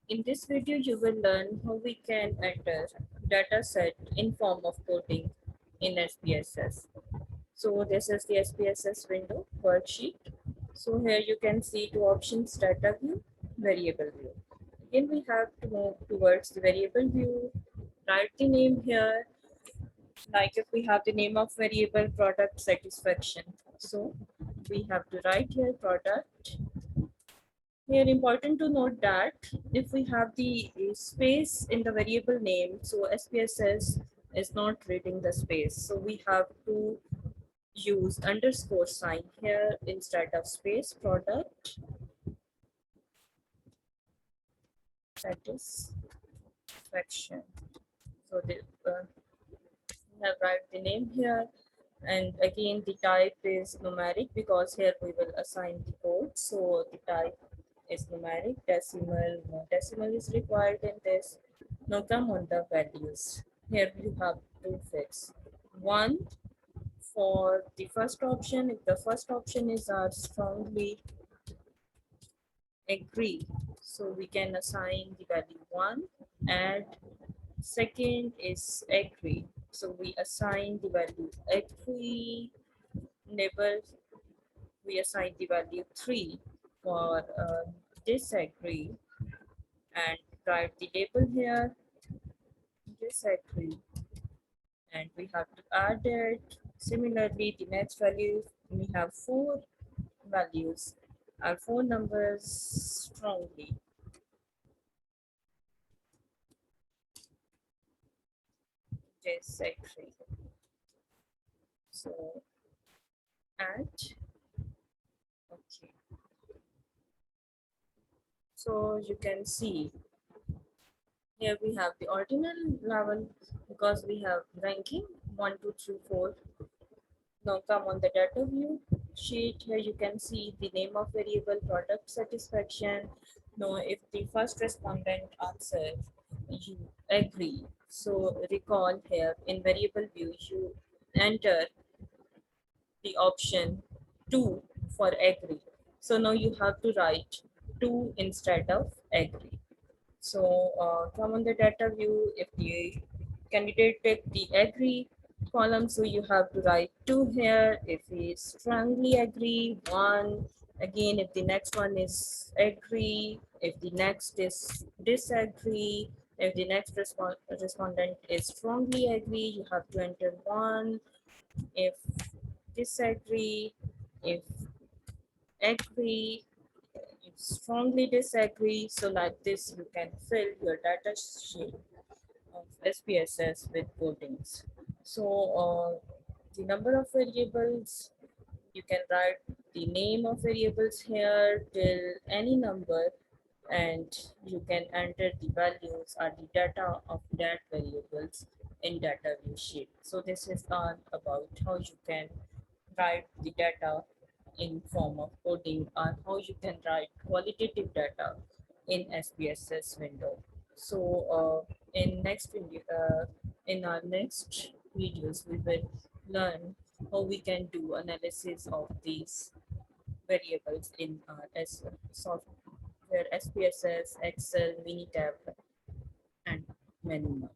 In this video, you will learn how we can enter data set in form of coding in SPSS. So this is the SPSS window worksheet. So here you can see two options: data view, variable view. Again, we have to move towards the variable view, write the name here, like if we have the name of variable product satisfaction. So we have to write here product. Here, important to note that if we have the space in the variable name, so SPSS is not reading the space. So we have to use underscore sign here instead of space product satisfaction. So the, we have write the name here. And again, the type is numeric because here we will assign the code. So the type is numeric, decimal, no decimal is required in this. Now come on the values. Here you have to fix one for the first option. If the first option is our strongly agree, so we can assign the value 1. And second is agree, so we assign the value agree. Label, we assign the value 3 for disagree, and write the label here disagree, and we have to add it. Similarly, the next value, we have 4 values, our 4 numbers strongly disagree. So add, okay. So you can see here we have the ordinal level because we have ranking 1, 2, 3, 4. Now come on the data view sheet. Here you can see the name of variable product satisfaction. Now if the first respondent answer you agree, so recall here in variable view you enter the option 2 for agree. So now you have to write 2 instead of agree. So come on the data view. If the candidate take the agree column, so you have to write 2 here. If we strongly agree, 1. Again, if the next one is agree, if the next is disagree, if the next respondent is strongly agree, you have to enter 1. If disagree, if agree, you strongly disagree. So like this, you can fill your data sheet of SPSS with codings. So the number of variables, you can write the name of variables here till any number, and you can enter the values or the data of that variables in data view sheet. So this is all about how you can write the data in form of coding, or how you can write qualitative data in SPSS window. So in our next videos, we will learn how we can do analysis of these variables in our software SPSS, Excel, Minitab, and many more.